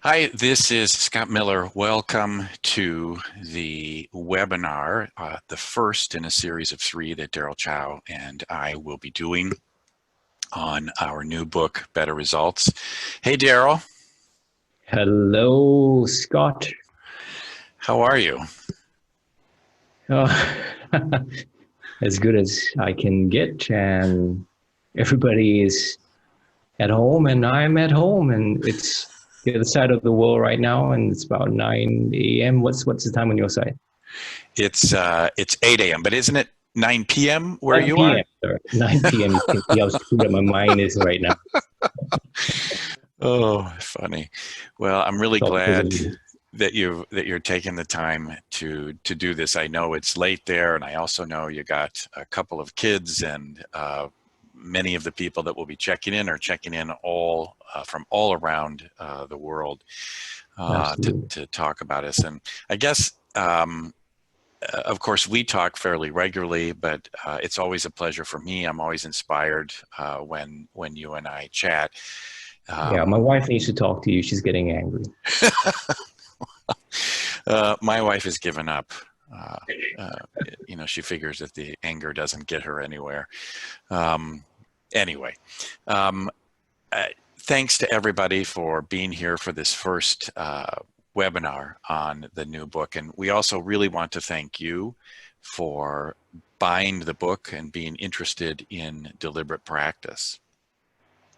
Hi, this is Scott Miller. Welcome to the webinar, the first in a series of 3 that Daryl, Chow, and I will be doing on our new book, Better Results. Hey, Daryl. Hello, Scott. How are you? Oh, as good as I can get, and everybody is at home, and I'm at home, and it's the other side of the world right now, and it's about 9 a.m. What's the time on your side? It's 8 a.m., but isn't it 9 p.m. where 9 you are? p.m. Sorry, 9 p.m. You can see how screwed up my mind is right now. Oh, funny. Well, I'm really It's all because of glad you. that you're taking the time to do this. I know it's late there, and I also know you got a couple of kids, and many of the people that will be checking in are checking in all from all around the world Absolutely. to talk about us. And I guess, of course, we talk fairly regularly, but it's always a pleasure for me. I'm always inspired when you and I chat. Yeah, my wife needs to talk to you. She's getting angry. My wife has given up. Uh, uh, she figures that the anger doesn't get her anywhere. Um, anyway, um, thanks to everybody for being here for this first webinar on the new book. And we also really want to thank you for buying the book and being interested in deliberate practice.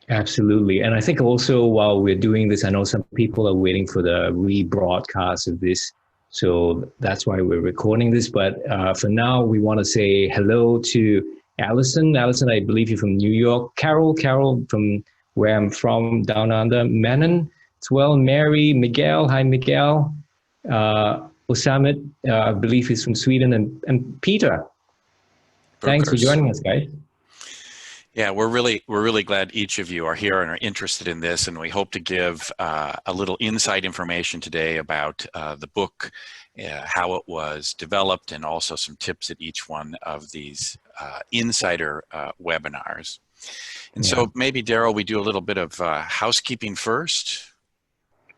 Absolutely. And I think also while we're doing this, I know some people are waiting for the rebroadcast of this. So that's why we're recording this. But for now, we want to say hello to Allison. Allison, I believe you're from New York. Carol from where I'm from, down under. Manon as well. Mary, Miguel. Hi, Miguel. Osamet, I believe he's from Sweden. And Peter. Thanks for Bookers. joining us, guys. Yeah, we're really glad each of you are here and are interested in this, and we hope to give a little inside information today about the book, how it was developed, and also some tips at each one of these insider webinars. And Yeah. so maybe, Daryl, we do a little bit of housekeeping first.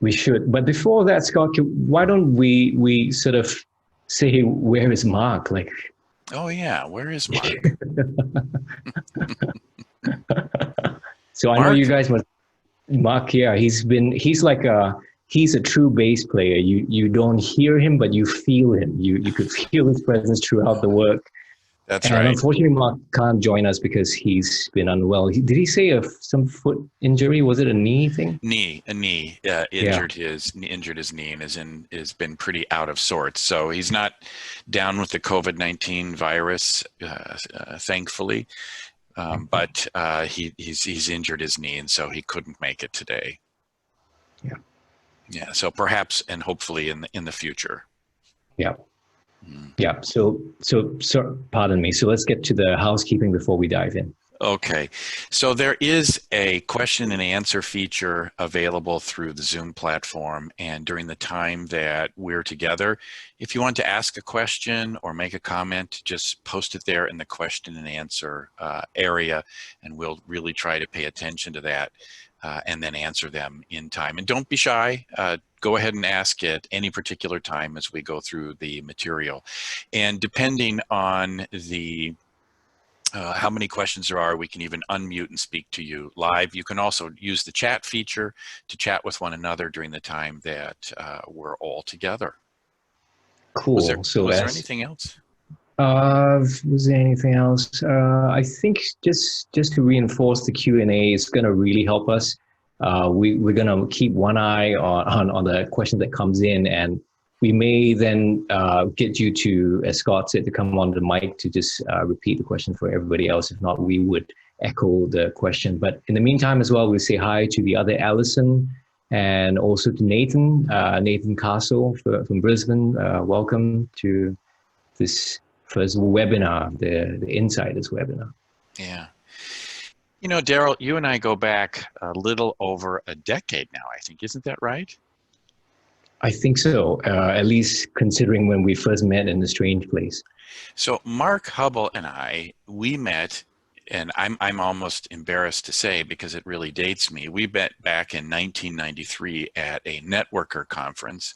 We should. But before that, Scott, why don't we sort of say, where is Mark? Like, Oh yeah, where is Mark? so I know you Mark? guys must. Mark, yeah, he's a true bass player. You don't hear him, but you feel him. You could feel his presence throughout the work. That's And right. unfortunately, Mark can't join us because he's been unwell. Did he say some foot injury? Was it a knee thing? A knee Yeah. injured his knee and is been pretty out of sorts. So he's not down with the COVID-19 virus, thankfully, but he's injured his knee, and so he couldn't make it today. Yeah. Yeah. So perhaps and hopefully in the future. Yeah. Mm. Yeah. So, pardon me. So let's get to the housekeeping before we dive in. Okay, so there is a question and answer feature available through the Zoom platform, and during the time that we're together, if you want to ask a question or make a comment, just post it there in the question and answer area, and we'll really try to pay attention to that and then answer them in time. And don't be shy. Go ahead and ask at any particular time as we go through the material. And depending on the how many questions there are, we can even unmute and speak to you live. You can also use the chat feature to chat with one another during the time that we're all together. Cool. So Was there as anything else? was there anything else? I think just to reinforce the Q&A is going to really help us. We're going to keep one eye on the question that comes in, and we may then get you to, as Scott said, to come on the mic to just repeat the question for everybody else. If not, we would echo the question. But in the meantime, as well, we'll say hi to the other Allison and also to Nathan Castle from Brisbane. Welcome to this first webinar, the Insiders webinar. Yeah. You know, Daryl, you and I go back a little over a decade now, I think. Isn't that right? I think so, at least considering when we first met in the strange place. So Mark Hubble and we met and I'm almost embarrassed to say because it really dates me. We met back in 1993 at a networker conference,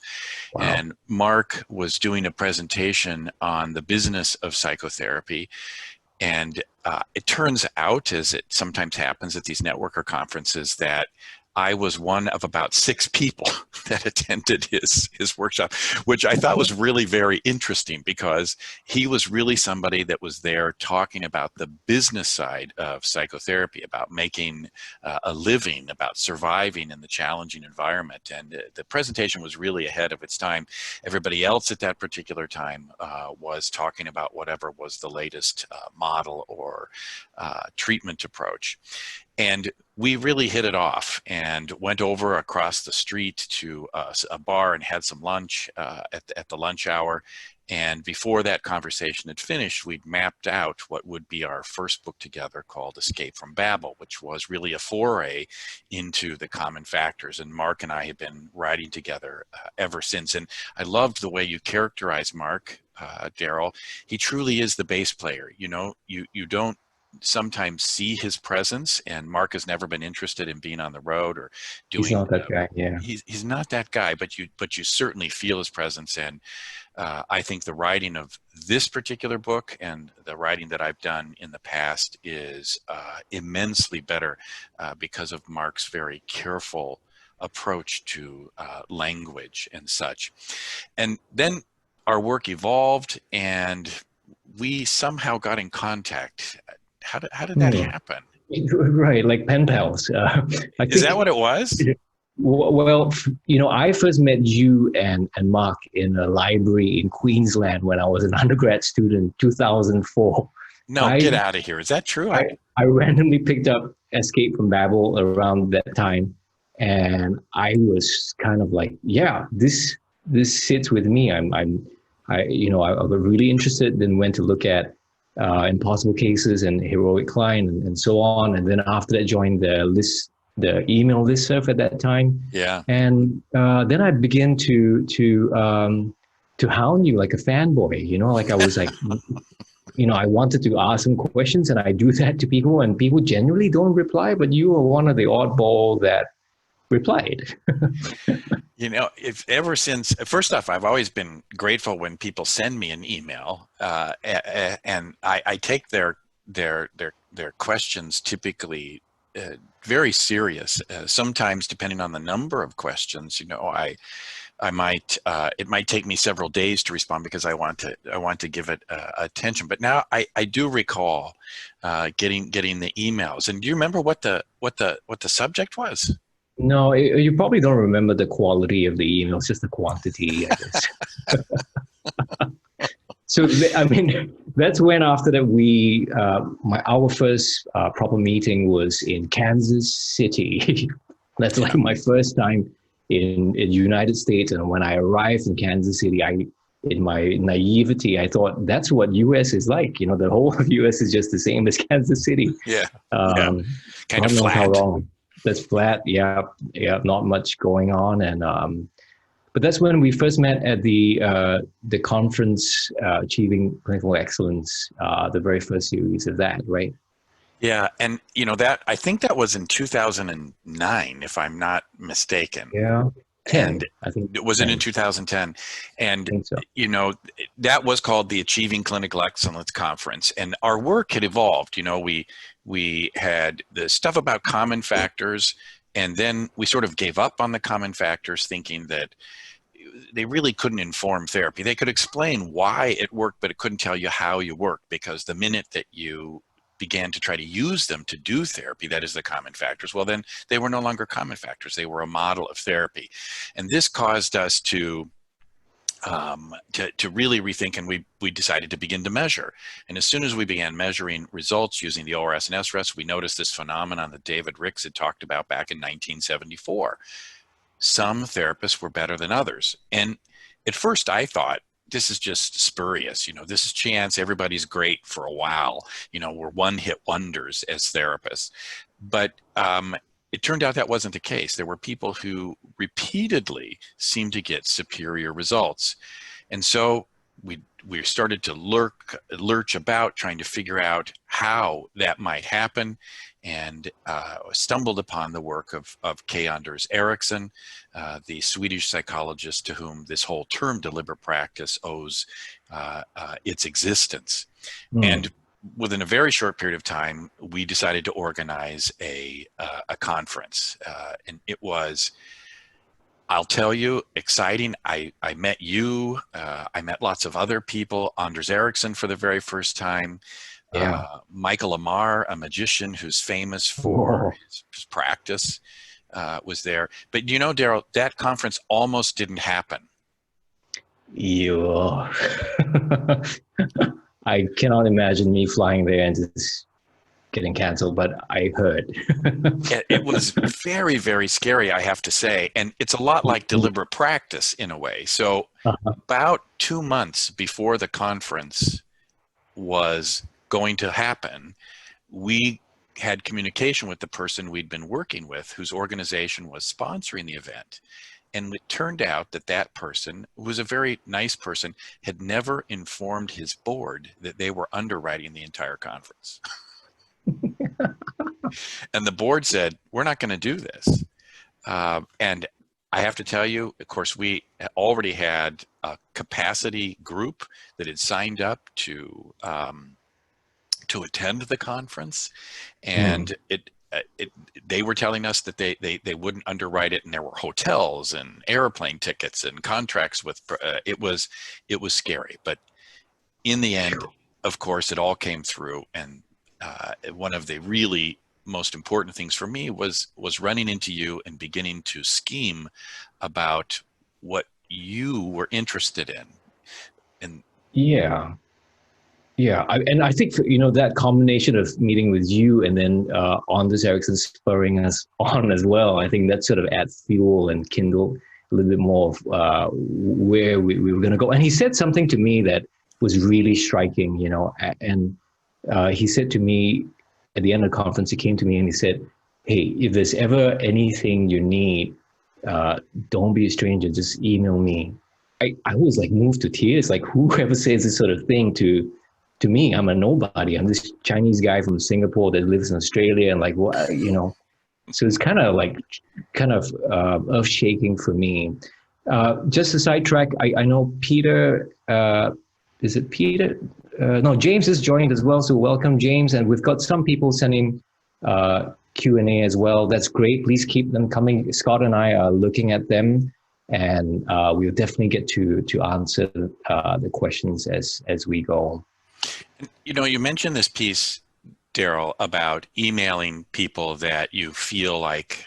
Wow. and Mark was doing a presentation on the business of psychotherapy. And it turns out, as it sometimes happens at these networker conferences, that I was one of about 6 people that attended his workshop, which I thought was really very interesting because he was really somebody that was there talking about the business side of psychotherapy, about making a living, about surviving in the challenging environment. And the presentation was really ahead of its time. Everybody else at that particular time was talking about whatever was the latest model or treatment approach. And we really hit it off and went over across the street to a bar and had some lunch at the lunch hour. And before that conversation had finished, we'd mapped out what would be our first book together called Escape from Babel, which was really a foray into the common factors. And Mark and I have been writing together ever since. And I loved the way you characterized Mark, Daryl. He truly is the bass player. You know, you don't sometimes see his presence, and Mark has never been interested in being on the road or He's doing not that guy. Yeah. he's not that guy, but you certainly feel his presence. And I think the writing of this particular book and the writing that I've done in the past is immensely better because of Mark's very careful approach to language and such. And then our work evolved, and we somehow got in contact. How did that Hmm. happen? Right, like pen pals. I Is that think. what it was? Well, I first met you and Mark in a library in Queensland when I was an undergrad student, 2004. No, get I out of here. Is that true? I randomly picked up Escape from Babel around that time, and I was kind of like, yeah, this sits with me. I was really interested. Then went to look at Impossible Cases and Heroic Klein and so on, and then after that joined the email listserv at that time, Yeah. and then I began to hound you like a fanboy. Like I was like, I wanted to ask some questions, and I do that to people, and people generally don't reply. But you were one of the oddball that replied. You know, if ever since, first off, I've always been grateful when people send me an email, and I take their questions typically very serious. Sometimes, depending on the number of questions, I might it might take me several days to respond because I want to give it attention. But now I do recall getting the emails. And do you remember what the subject was? No, you probably don't remember the quality of the emails, just the quantity, I guess. So I mean, that's when after that our first proper meeting was in Kansas City. That's like Yeah. my first time in United States, and when I arrived in Kansas City, in my naivety, I thought that's what US is like. The whole of US is just the same as Kansas City. Yeah. Yeah. Um, Kind of God knows how flat. wrong. That's flat. Yeah, yeah, not much going on, and but that's when we first met at the conference, Achieving Clinical Excellence, the very first series of that, right? Yeah, and that I think that was in 2009, if I'm not mistaken. Yeah, And 10. I think was it in 10. 2010? And I think so. you know that was called the Achieving Clinical Excellence Conference, and our work had evolved. We had the stuff about common factors, and then we sort of gave up on the common factors, thinking that they really couldn't inform therapy. They could explain why it worked, but it couldn't tell you how you work, because the minute that you began to try to use them to do therapy, that is the common factors, well, then they were no longer common factors. They were a model of therapy. And this caused us to really rethink, and we decided to begin to measure. And as soon as we began measuring results using the ORS and SRS, we noticed this phenomenon that David Ricks had talked about back in 1974. Some therapists were better than others. And at first I thought, this is just spurious. This is chance. Everybody's great for a while. We're one-hit wonders as therapists. But it turned out that wasn't the case. There were people who repeatedly seemed to get superior results. And so we started to lurch about trying to figure out how that might happen, and stumbled upon the work of K. Anders Ericsson, the Swedish psychologist to whom this whole term deliberate practice owes its existence. And within a very short period of time, we decided to organize a conference, and it was, I'll tell you, exciting. I met you. I met lots of other people. Anders Ericsson for the very first time. Yeah. Michael Amar, a magician who's famous Whoa. for his practice, was there. But you know, Daryl, that conference almost didn't happen. You. I cannot imagine me flying there and just getting canceled, but I heard. It was very, very scary, I have to say. And it's a lot like deliberate practice in a way. So about 2 months before the conference was going to happen, we had communication with the person we'd been working with, whose organization was sponsoring the event. And it turned out that that person, who was a very nice person, had never informed his board that they were underwriting the entire conference. And the board said, we're not going to do this. And I have to tell you, of course, we already had a capacity group that had signed up to attend the conference, and they were telling us that they wouldn't underwrite it, and there were hotels and airplane tickets and contracts with it was scary. But in the end, of course, it all came through, and one of the really most important things for me was running into you and beginning to scheme about what you were interested in. And and I think that combination of meeting with you and then Anders Ericsson spurring us on as well, I think that sort of adds fuel and kindle a little bit more of where we were going to go. And he said something to me that was really striking, and he said to me at the end of the conference, he came to me and he said, hey, if there's ever anything you need, don't be a stranger, just email me. I was like moved to tears, like whoever says this sort of thing to me. I'm a nobody. I'm this Chinese guy from Singapore that lives in Australia, and like, what, so it's kind of earth shaking for me. Just a sidetrack, I know Peter, is it Peter? No, James has joined as well. So welcome, James. And we've got some people sending Q&A as well. That's great. Please keep them coming. Scott and I are looking at them, and we'll definitely get to answer the questions as we go. You mentioned this piece, Daryl, about emailing people that you feel like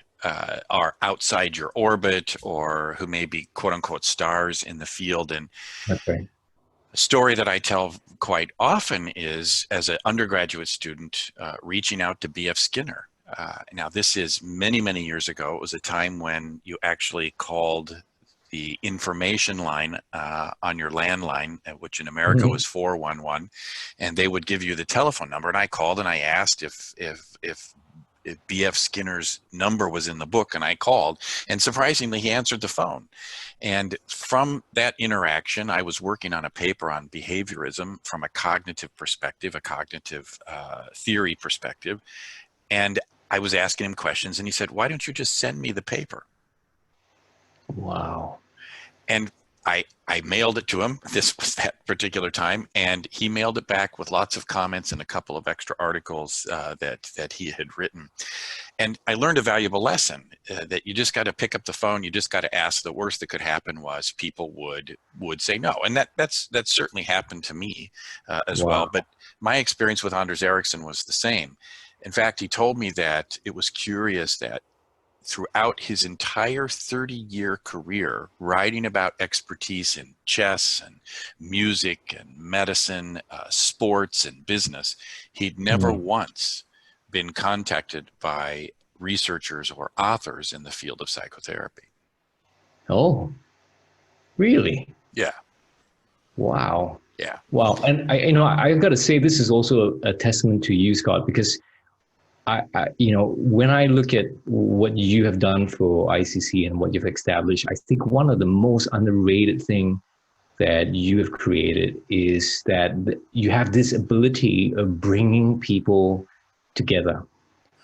are outside your orbit or who may be quote unquote stars in the field. And that's right. a story that I tell quite often is, as an undergraduate student, reaching out to B.F. Skinner. Now, this is many, many years ago. It was a time when you actually called the information line on your landline, which in America was 411, and they would give you the telephone number. And I called and I asked if B.F. Skinner's number was in the book, and I called, and surprisingly, he answered the phone. And from that interaction, I was working on a paper on behaviorism from a cognitive perspective, a cognitive theory perspective. And I was asking him questions, and he said, why don't you just send me the paper? Wow. And I mailed it to him. This was that particular time, and he mailed it back with lots of comments and a couple of extra articles that he had written. And I learned a valuable lesson that you just got to pick up the phone. You just got to ask. The worst that could happen was people would say no, and that's certainly happened to me as well. But my experience with Anders Ericsson was the same. In fact, he told me that it was curious that throughout his entire 30-year career, writing about expertise in chess and music and medicine, sports and business, he'd never once been contacted by researchers or authors in the field of psychotherapy. Oh, really? Yeah. Wow. Yeah. Wow. And I've got to say, this is also a testament to you, Scott, because when I look at what you have done for ICC and what you've established, I think one of the most underrated thing that you have created is that you have this ability of bringing people together.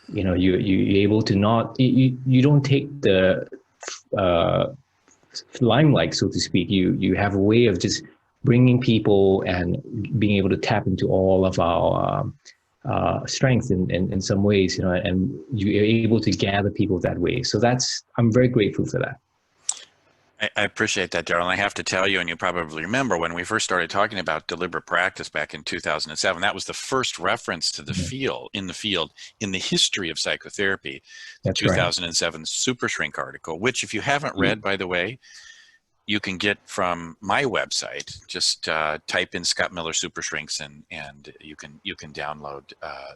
You know, you're able to not, you don't take the uh, limelight, so to speak. You have a way of just bringing people and being able to tap into all of our strengths in some ways, you know, and you're able to gather people that way. So I'm very grateful for that. I appreciate that, Daryl. And I have to tell you, and you probably remember when we first started talking about deliberate practice back in 2007, that was the first reference to the field, in the history of psychotherapy, the That's right. 2007 Super Shrink article, which if you haven't read, by the way, you can get from my website. Just type in Scott Miller Super Shrinks, and you can download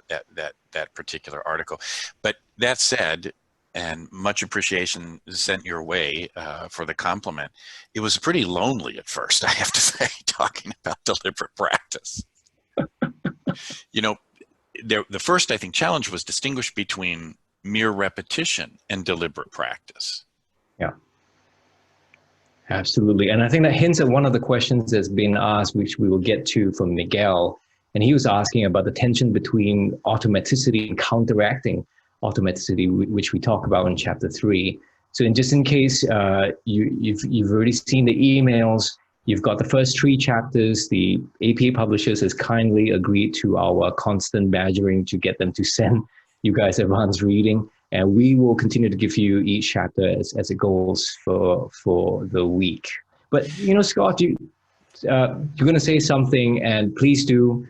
that particular article. But that said, and much appreciation sent your way for the compliment. It was pretty lonely at first, I have to say, talking about deliberate practice. You know, the first, I think, challenge was distinguish between mere repetition and deliberate practice. Yeah. Absolutely. And I think that hints at one of the questions that's been asked, which we will get to from Miguel. And he was asking about the tension between automaticity and counteracting automaticity, which we talk about in chapter 3. So in case you've already seen the emails, you've got the first 3 chapters. The APA publishers has kindly agreed to our constant badgering to get them to send you guys advanced reading. And we will continue to give you each chapter as it goes for the week. But, you know, Scott, you're going to say something, and please do.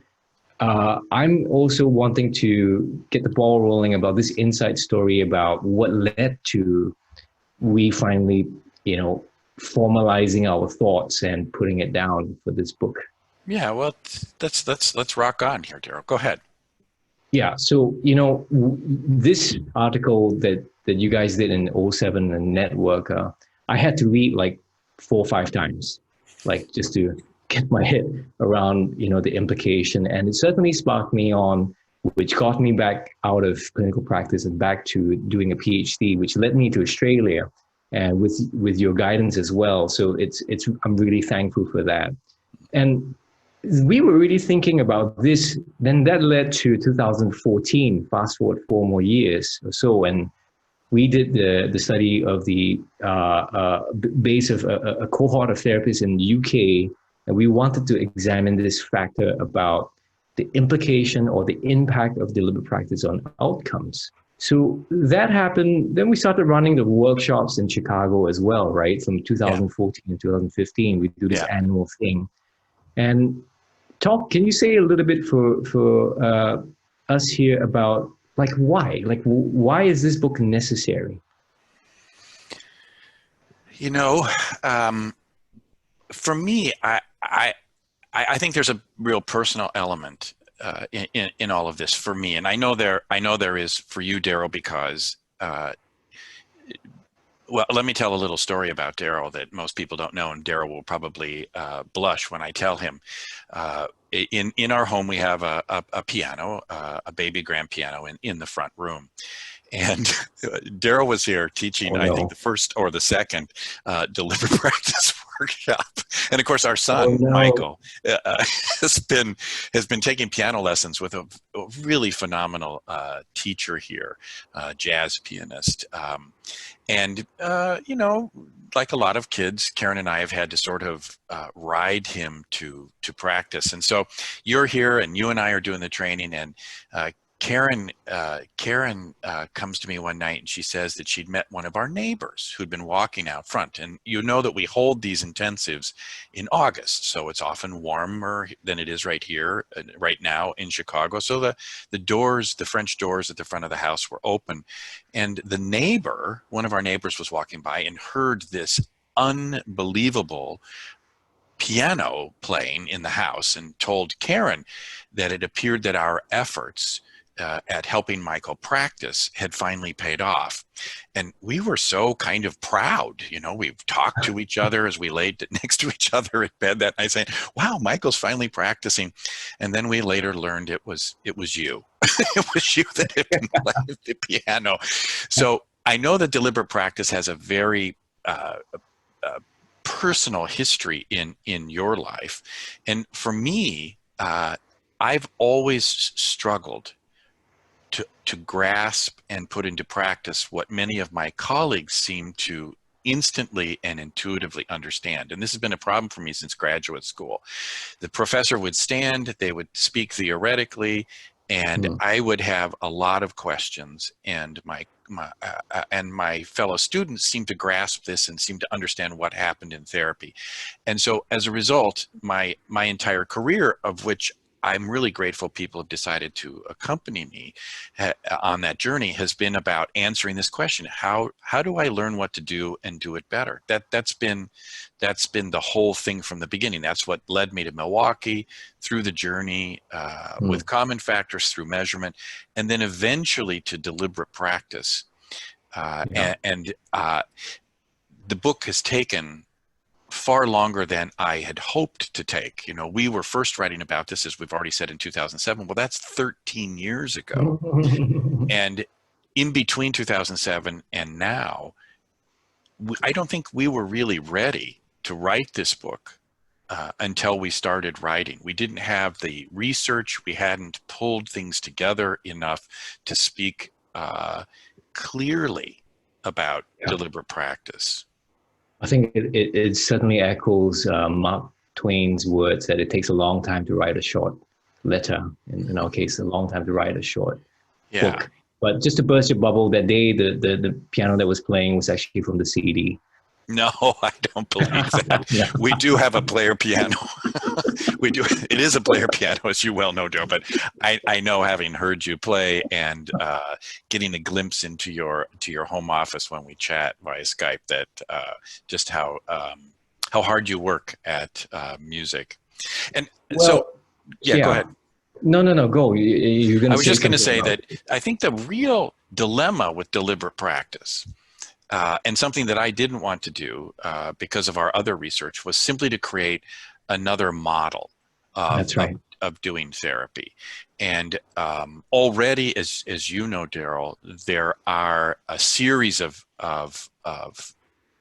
I'm also wanting to get the ball rolling about this inside story about what led to we finally, you know, formalizing our thoughts and putting it down for this book. Yeah, well, let's rock on here, Daryl. Go ahead. Yeah, so, you know, this article that you guys did in '07 and Network, I had to read like 4 or 5 times, like just to get my head around, you know, the implication. And it certainly sparked me on, which got me back out of clinical practice and back to doing a PhD, which led me to Australia, and with your guidance as well. So I'm really thankful for that. And we were really thinking about this. Then that led to 2014. Fast forward 4 more years or so, and we did the study of the base of a cohort of therapists in the UK, and we wanted to examine this factor about the implication or the impact of deliberate practice on outcomes. So that happened. Then we started running the workshops in Chicago as well, right? From 2014 to 2015, we do this annual thing. And can you say a little bit for us here about like why is this book necessary? You know, for me, I think there's a real personal element in all of this for me, and I know there is for you, Daryl, because well, let me tell a little story about Daryl that most people don't know, and Daryl will probably blush when I tell him. In our home, we have a piano, a baby grand piano in the front room. And Daryl was here teaching, I think, the first or the second deliberate practice workshop. And of course, our son, Michael, has been taking piano lessons with a really phenomenal teacher here, jazz pianist. And, you know, like a lot of kids, Karen and I have had to sort of ride him to practice. And so you're here and you and I are doing the training, and Karen comes to me one night and she says that she'd met one of our neighbors who'd been walking out front. And you know that we hold these intensives in August, so it's often warmer than it is right here, right now in Chicago. So the French doors at the front of the house were open, and one of our neighbors was walking by and heard this unbelievable piano playing in the house, and told Karen that it appeared that our efforts at helping Michael practice had finally paid off. And we were so kind of proud, you know, we've talked to each other as we laid next to each other at bed that night saying, wow, Michael's finally practicing. And then we later learned it was you. It was you that had been playing the piano. So I know that deliberate practice has a very personal history in your life. And for me, I've always struggled to grasp and put into practice what many of my colleagues seem to instantly and intuitively understand. And this has been a problem for me since graduate school. The professor would stand, they would speak theoretically, and I would have a lot of questions, and my fellow students seemed to grasp this and seemed to understand what happened in therapy. And so as a result, my entire career, of which I'm really grateful people have decided to accompany me on that journey, has been about answering this question: how do I learn what to do and do it better? That's been the whole thing from the beginning. That's what led me to Milwaukee, through the journey with common factors, through measurement, and then eventually to deliberate practice. And the book has taken far longer than I had hoped to take. You know, we were first writing about this, as we've already said, in 2007. Well, that's 13 years ago. And in between 2007 and now, I don't think we were really ready to write this book until we started writing. We didn't have the research. We hadn't pulled things together enough to speak clearly about deliberate practice. I think it certainly echoes Mark Twain's words that it takes a long time to write a short letter. In our case, a long time to write a short book. But just to burst your bubble, that day the piano that was playing was actually from the CD. No, I don't believe that. We do have a player piano. We do. It is a player piano, as you well know, Joe. But I know, having heard you play and getting a glimpse into your home office when we chat via Skype, that just how hard you work at music. And so, go ahead. No, go. You're going to. I was just going to say that I think the real dilemma with deliberate practice, and something that I didn't want to do because of our other research, was simply to create another model of doing therapy. And already, as you know, Daryl, there are a series of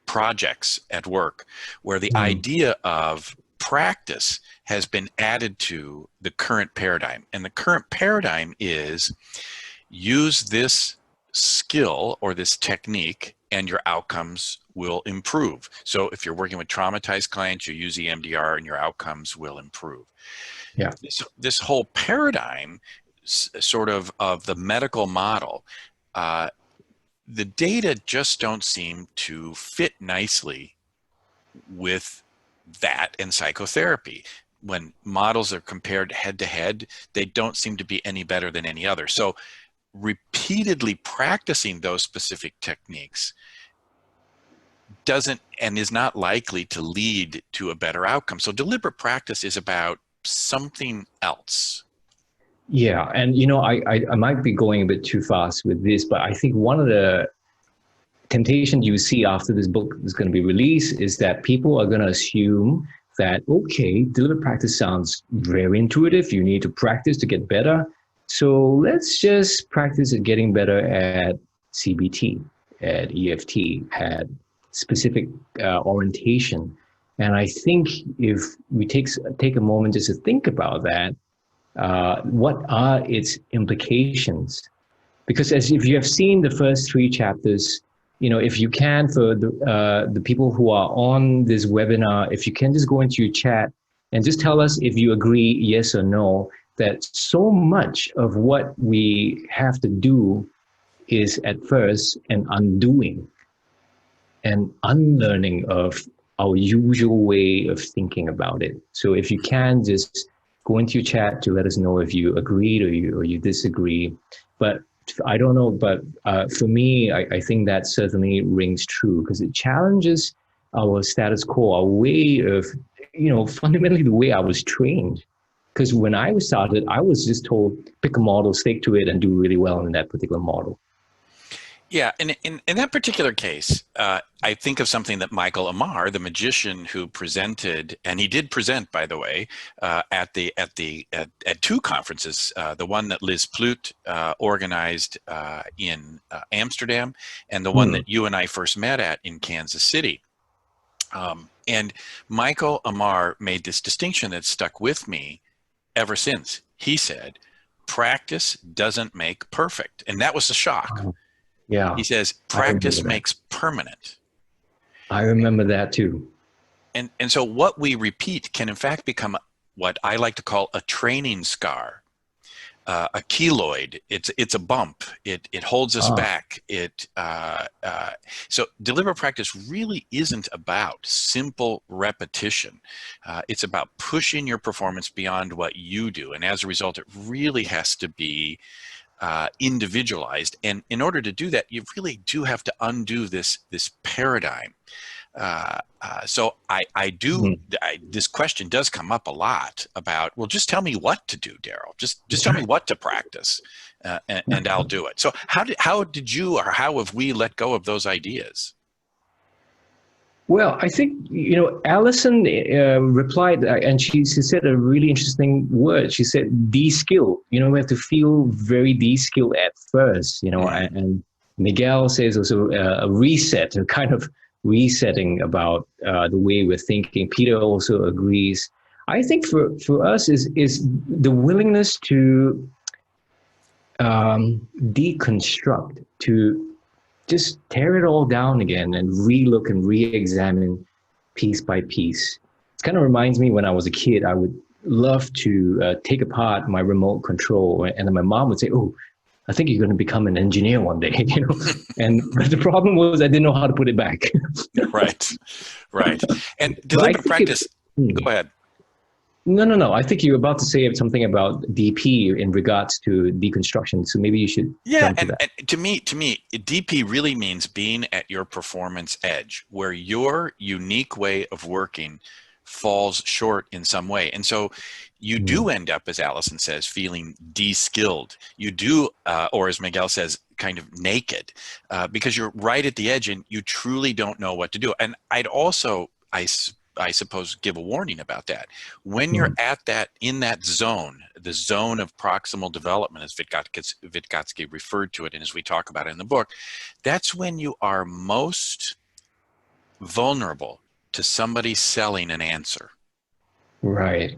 projects at work where the idea of practice has been added to the current paradigm. And the current paradigm is: use this skill or this technique and your outcomes will improve. So if you're working with traumatized clients, you use EMDR and your outcomes will improve. Yeah. This whole paradigm, sort of the medical model, the data just don't seem to fit nicely with that and psychotherapy. When models are compared head to head, they don't seem to be any better than any other. So repeatedly practicing those specific techniques doesn't and is not likely to lead to a better outcome. So deliberate practice is about something else. Yeah, and you know, I might be going a bit too fast with this, but I think one of the temptations you see after this book is going to be released is that people are going to assume that, okay, deliberate practice sounds very intuitive. You need to practice to get better. So let's just practice at getting better at CBT, at EFT, at specific orientation. And I think if we take a moment just to think about that, what are its implications? Because as if you have seen the first 3 chapters, you know, if you can, for the people who are on this webinar, if you can just go into your chat and just tell us if you agree, yes or no, that so much of what we have to do is at first an undoing and unlearning of our usual way of thinking about it. So if you can, just go into your chat to let us know if you agreed or you disagree. But I don't know, but for me, I think that certainly rings true because it challenges our status quo, our way of, you know, fundamentally the way I was trained. Because when I started, I was just told, pick a model, stick to it, and do really well in that particular model. Yeah, and in that particular case, I think of something that Michael Amar, the magician who presented, and he did present, by the way, at 2 conferences, the one that Liz Ploot organized in Amsterdam, and the one that you and I first met at in Kansas City. And Michael Amar made this distinction that stuck with me ever since. He said, practice doesn't make perfect. And that was a shock. Yeah, He says, I remember practice that. makes permanent. I remember that too. And so what we repeat can in fact become what I like to call a training scar, a keloid. It's a bump. It holds us Ah, back. So deliberate practice really isn't about simple repetition. It's about pushing your performance beyond what you do, and as a result, it really has to be individualized. And in order to do that, you really do have to undo this paradigm. So mhm. this question does come up a lot about, well, just tell me what to do, Daryl. Just tell me what to practice, and I'll do it. So how did you, or how have we let go of those ideas? Well, I think, Allison replied, and she said a really interesting word. She said, de-skill. We have to feel very de-skilled at first, Mm-hmm. and Miguel says also a reset, a kind of resetting about the way we're thinking. Peter also agrees. I think for us is the willingness to deconstruct, to just tear it all down again and relook and re-examine piece by piece. It kind of reminds me when I was a kid, I would love to take apart my remote control, and then my mom would say, "Oh, I think you're going to become an engineer one day," but the problem was I didn't know how to put it back. Right, right. And But I deliberate think it. practice. Go ahead. No. I think you're about to say something about DP in regards to deconstruction. So maybe you should Yeah, jump to that. and to me, DP really means being at your performance edge, where your unique way of working falls short in some way. And so you Mm. do end up, as Allison says, feeling de-skilled. You do, or as Miguel says, kind of naked, because you're right at the edge and you truly don't know what to do. And I'd also, I suppose, give a warning about that. When you're Mm. at that, in that zone, the zone of proximal development, as Vygotsky referred to it, and as we talk about it in the book, that's when you are most vulnerable to somebody selling an answer. Right.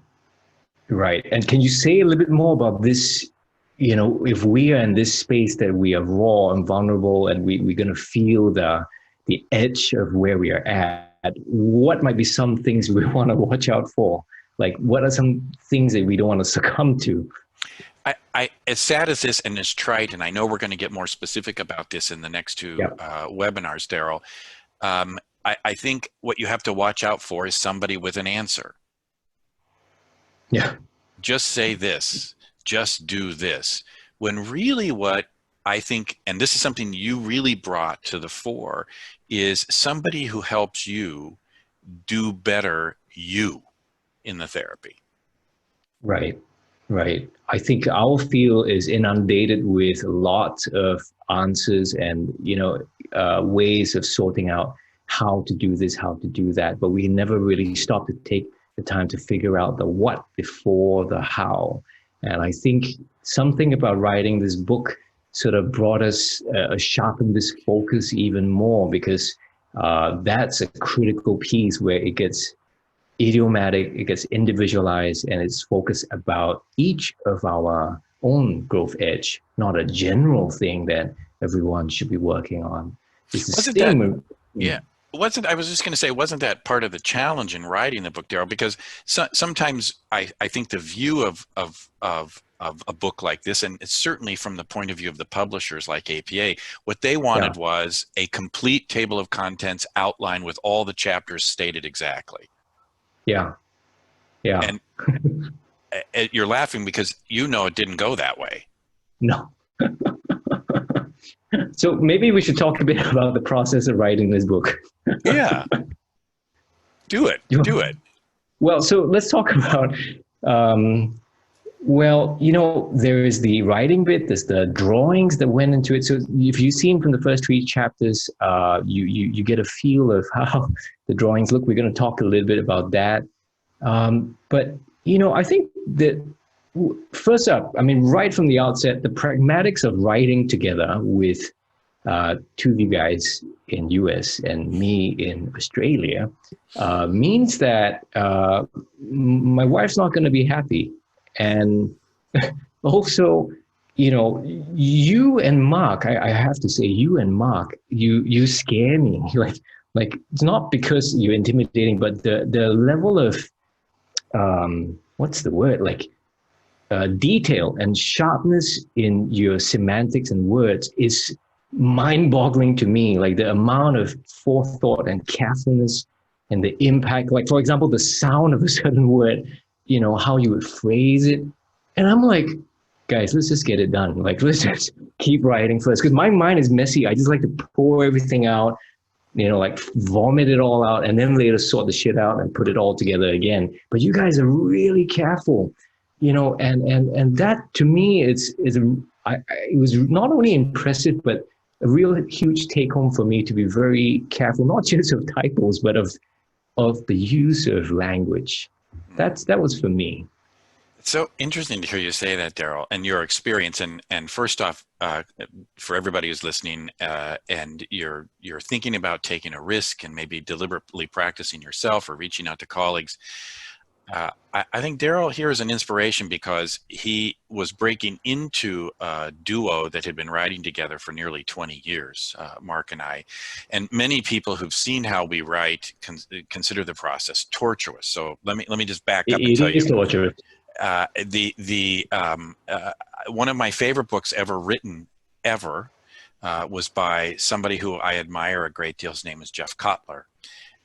Right. And can you say a little bit more about this? If we are in this space that we are raw and vulnerable and we're going to feel the edge of where we are at, what might be some things we want to watch out for? Like, what are some things that we don't want to succumb to? As sad as this and as trite, and I know we're going to get more specific about this in the next two Yeah. webinars, Daryl, I think what you have to watch out for is somebody with an answer. Yeah. Just say this, just do this. When really what I think, and this is something you really brought to the fore, is somebody who helps you do better you in the therapy. Right. Right. I think our field is inundated with lots of answers and, ways of sorting out how to do this, how to do that. But we never really stop to take the time to figure out the what before the how. And I think something about writing this book sort of brought us, sharpened this focus even more, because that's a critical piece where it gets idiomatic, it gets individualized, and it's focused about each of our own growth edge, not a general thing that everyone should be working on. It's the Wasn't that, same. yeah, I was just going to say, wasn't that part of the challenge in writing the book, Daryl? Because sometimes I think the view of a book like this, and it's certainly from the point of view of the publishers like APA, what they Yeah, wanted was a complete table of contents outline with all the chapters stated exactly. yeah, yeah. And you're laughing because it didn't go that way. No. So maybe we should talk a bit about the process of writing this book. Yeah, do it, do it. Well, so let's talk about there is the writing bit, there's the drawings that went into it. So if you've seen from the first three chapters, you get a feel of how the drawings look. We're going to talk a little bit about that. But I think that first up, I mean, right from the outset, the pragmatics of writing together with two of you guys in US and me in Australia, means that my wife's not going to be happy. And also, you and Mark, I have to say, you and Mark, you scare me. Like it's not because you're intimidating, but the level of what's the word? Like detail and sharpness in your semantics and words is mind-boggling to me. Like the amount of forethought and carefulness and the impact. Like for example, the sound of a certain word, how you would phrase it. And I'm like, guys, let's just get it done. Like let's just keep writing first, because my mind is messy. I just like to pour everything out, like vomit it all out, and then later sort the shit out and put it all together again. But you guys are really careful, and that to me it was not only impressive, but a real huge take home for me to be very careful, not just of typos, but of the use of language. That was for me. It's so interesting to hear you say that, Daryl, and your experience. And first off, for everybody who's listening, and you're thinking about taking a risk and maybe deliberately practicing yourself or reaching out to colleagues, I think Daryl here is an inspiration because he was breaking into a duo that had been writing together for nearly 20 years, Mark and I. And many people who've seen how we write consider the process tortuous. So let me just back up and tell It you. is torturous. One of my favorite books ever written was by somebody who I admire a great deal. His name is Jeff Kotler.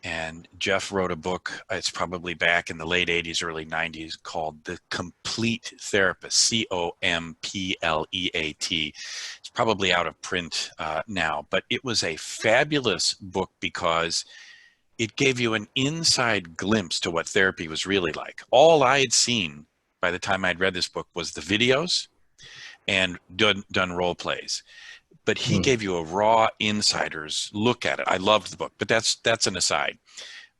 And Jeff wrote a book, it's probably back in the late 80s, early 90s, called The Complete Therapist, Compleat. It's probably out of print now, but it was a fabulous book because it gave you an inside glimpse to what therapy was really like. All I had seen by the time I'd read this book was the videos and done role plays. But he gave you a raw insider's look at it. I loved the book, but that's an aside.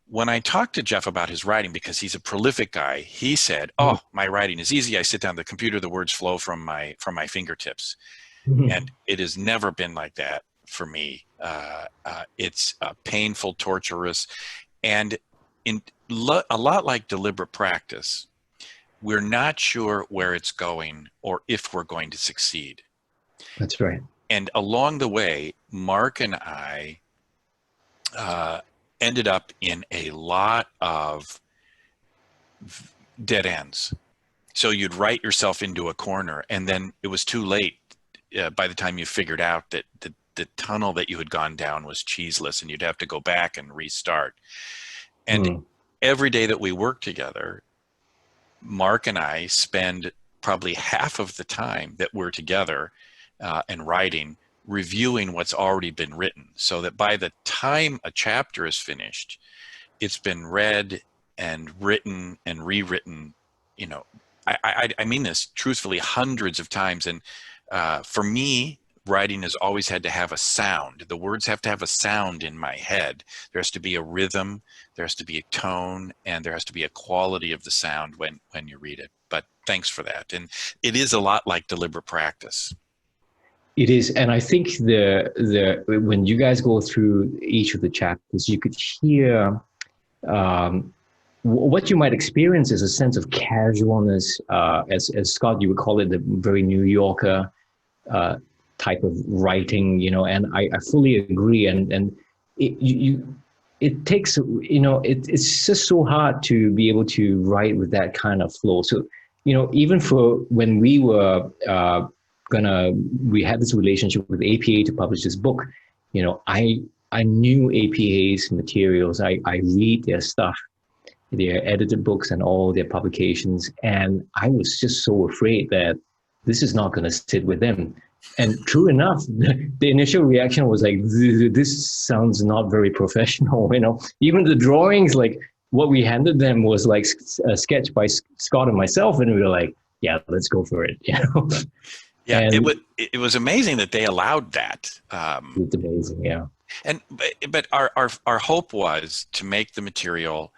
When I talked to Jeff about his writing, because he's a prolific guy, he said, "Oh, my writing is easy. I sit down at the computer, the words flow from my fingertips." And it has never been like that for me. It's painful, torturous, and a lot like deliberate practice. We're not sure where it's going or if we're going to succeed. That's right. And along the way, Mark and I ended up in a lot of dead ends. So you'd write yourself into a corner, and then it was too late by the time you figured out that the tunnel that you had gone down was cheeseless, and you'd have to go back and restart. And every day that we work together, Mark and I spend probably half of the time that we're together and writing, reviewing what's already been written, so that by the time a chapter is finished, it's been read and written and rewritten. I mean this truthfully hundreds of times. And for me, writing has always had to have a sound. The words have to have a sound in my head. There has to be a rhythm, there has to be a tone, and there has to be a quality of the sound when you read it. But thanks for that. And it is a lot like deliberate practice. It is, and I think the when you guys go through each of the chapters, you could hear what you might experience is a sense of casualness, as Scott, you would call it, the very New Yorker type of writing, and I fully agree. And it takes, it's just so hard to be able to write with that kind of flow. So, even for when we were we had this relationship with APA to publish this book, I knew APA's materials. I read their stuff, their edited books and all their publications. And I was just so afraid that this is not going to sit with them. And true enough, the initial reaction was like, this sounds not very professional. Even the drawings, like what we handed them was like a sketch by Scott and myself. And we were like, yeah, let's go for it. Yeah, and it was amazing that they allowed that. It's amazing, yeah. But our hope was to make the material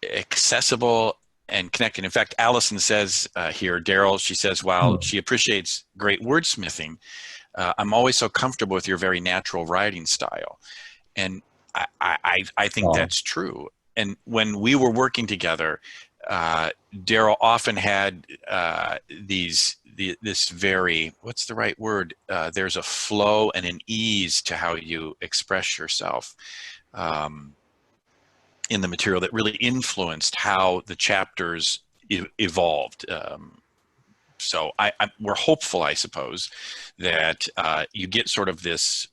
accessible and connected. In fact, Allison says here, Daryl, she says, while she appreciates great wordsmithing, I'm always so comfortable with your very natural writing style. And I think Oh, that's true. And when we were working together, Daryl often had this very, what's the right word? There's a flow and an ease to how you express yourself um, in the material that really influenced how the chapters evolved. So we're hopeful, I suppose, that you get sort of this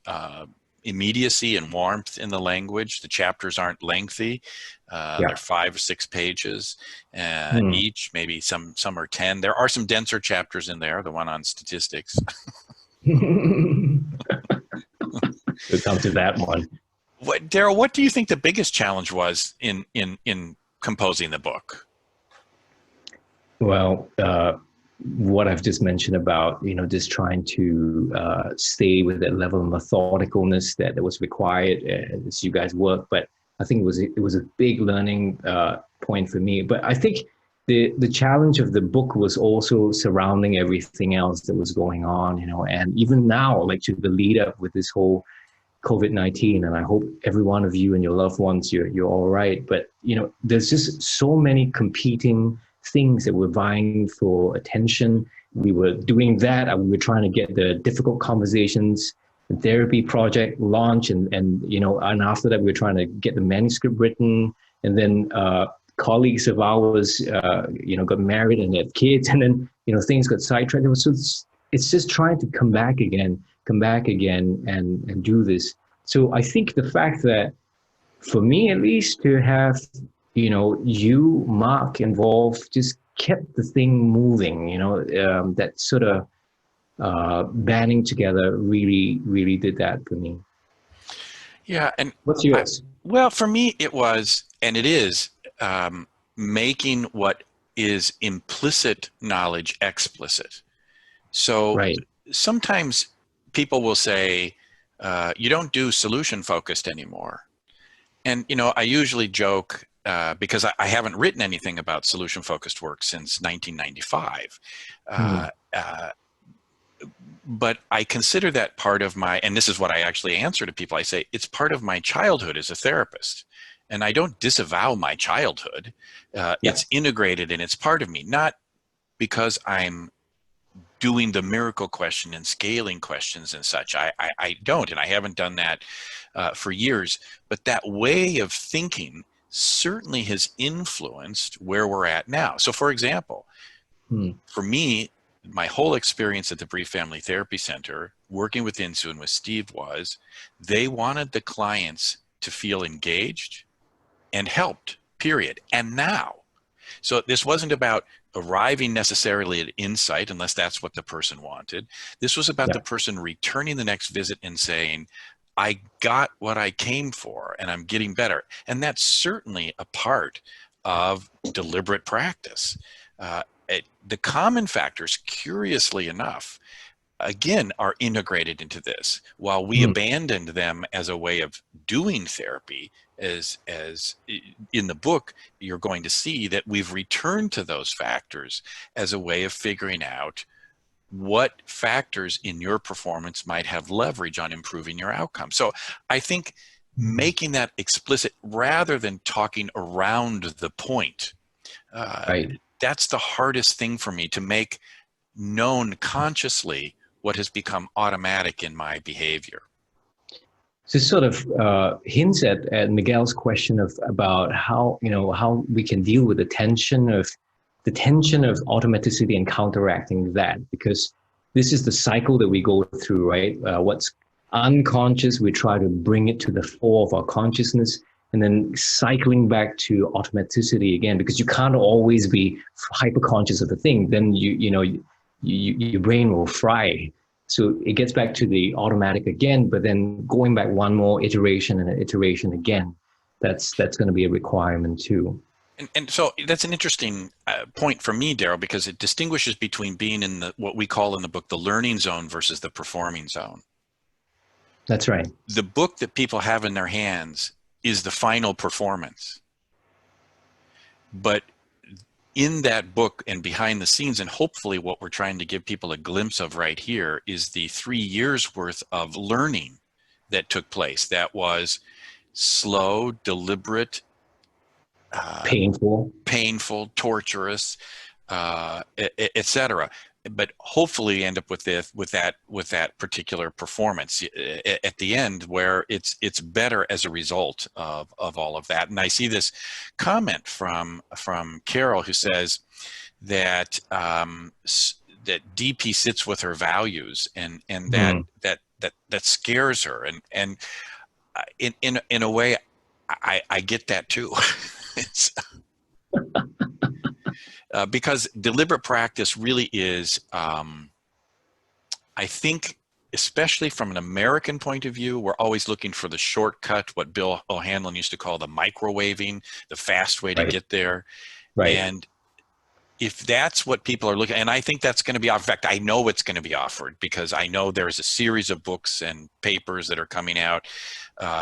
immediacy and warmth in the language. The chapters aren't lengthy. They're yeah. 5 or 6 pages Hmm. each, maybe some are 10. There are some denser chapters in there, the one on statistics. We'll come to that one. Daryl, what do you think the biggest challenge was in composing the book? Well, what I've just mentioned about, just trying to stay with that level of methodicalness that was required as you guys work. But I think it was a big learning point for me. But I think the challenge of the book was also surrounding everything else that was going on, and even now, like to the lead up with this whole COVID-19, and I hope every one of you and your loved ones, you're all right. But there's just so many competing things that were vying for attention. We were doing that, and we were trying to get the difficult conversations, the therapy project launch, and after that, we were trying to get the manuscript written, and then colleagues of ours, got married and had kids, and then things got sidetracked. So it's just trying to come back again and do this. So I think the fact that, for me at least, to have, you, Mark, involved just kept the thing moving, that sort of banding together really, really did that for me. Yeah, and What's I, yours? well, for me, it was, and it is, making what is implicit knowledge explicit. So Right. sometimes people will say, you don't do solution focused anymore. And, I usually joke because I haven't written anything about solution focused work since 1995. Hmm. But I consider that part of my, and this is what I actually answer to people. I say, it's part of my childhood as a therapist. And I don't disavow my childhood. Yeah. It's integrated and it's part of me, not because I'm doing the miracle question and scaling questions and such. I don't, and I haven't done that for years. But that way of thinking certainly has influenced where we're at now. So, for example, Hmm. for me, my whole experience at the Brief Family Therapy Center, working with Insu and with Steve, was they wanted the clients to feel engaged and helped, period. And now, so this wasn't about arriving necessarily at insight, unless that's what the person wanted. This was about the Yeah. person returning the next visit and saying, I got what I came for and I'm getting better. And that's certainly a part of deliberate practice. Uh, the common factors, curiously enough, again, are integrated into this. While we Hmm. abandoned them as a way of doing therapy, as in the book, you're going to see that we've returned to those factors as a way of figuring out what factors in your performance might have leverage on improving your outcome. So I think making that explicit rather than talking around the point, uh, Right. that's the hardest thing for me, to make known consciously what has become automatic in my behavior. This sort of hints at Miguel's question of about how we can deal with the tension of automaticity and counteracting that, because this is the cycle that we go through, right? What's unconscious, we try to bring it to the fore of our consciousness, and then cycling back to automaticity again, because you can't always be hyper conscious of the thing. Then your brain will fry. So it gets back to the automatic again, but then going back one more iteration and an iteration again. That's going to be a requirement too. And so that's an interesting point for me, Daryl, because it distinguishes between being in the, what we call in the book, the learning zone versus the performing zone. That's right. The book that people have in their hands is the final performance. But in that book and behind the scenes, and hopefully what we're trying to give people a glimpse of right here, is the 3 years worth of learning that took place. That was slow, deliberate, painful, torturous, etc. But hopefully end up with that particular performance at the end, where it's better as a result of all of that. And I see this comment from Carol, who says that that DP sits with her values, and that scares her, and in a way I get that too. Because deliberate practice really is, I think, especially from an American point of view, we're always looking for the shortcut, what Bill O'Hanlon used to call the microwaving, the fast way to get there. Right. And if that's what people are looking, and I think that's going to be, in fact, I know it's going to be offered, because I know there's a series of books and papers that are coming out.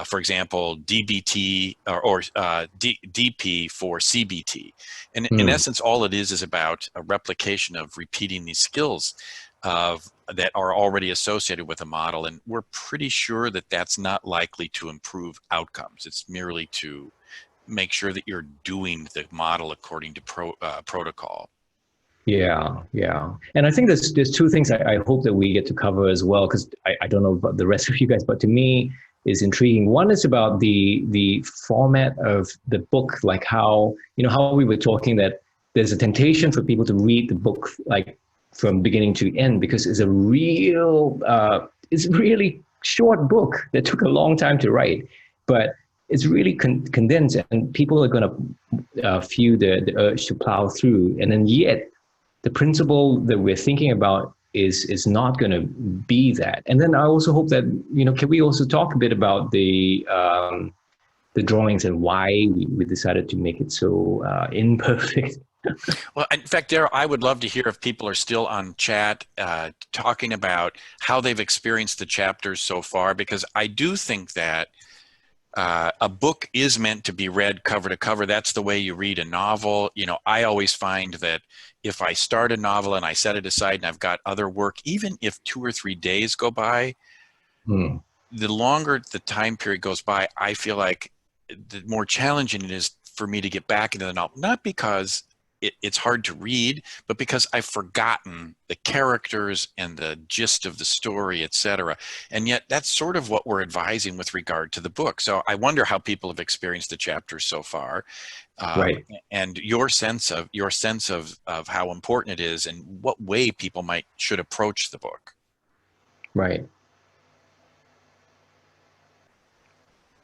For example, DBT or DP for CBT. And in essence, all it is about a replication of repeating these skills that are already associated with a model. And we're pretty sure that that's not likely to improve outcomes. It's merely to make sure that you're doing the model according to protocol. Yeah. And I think there's two things I hope that we get to cover as well, because I don't know about the rest of you guys, but to me is intriguing. One is about the format of the book, like how we were talking that there's a temptation for people to read the book like from beginning to end, because it's a really short book that took a long time to write, but it's really condensed, and people are going to feel the urge to plow through. And then yet the principle that we're thinking about is not going to be that. And then I also hope that, can we also talk a bit about the drawings and why we decided to make it so imperfect? Well, in fact, Daryl, I would love to hear if people are still on chat talking about how they've experienced the chapters so far, because I do think that a book is meant to be read cover to cover. That's the way you read a novel. I always find that if I start a novel and I set it aside and I've got other work, even if 2 or 3 days go by, the longer the time period goes by, I feel like the more challenging it is for me to get back into the novel. Not because it's hard to read, but because I've forgotten the characters and the gist of the story, etc. And yet that's sort of what we're advising with regard to the book. So I wonder how people have experienced the chapters so far, and your sense of how important it is and what way people should approach the book. Right.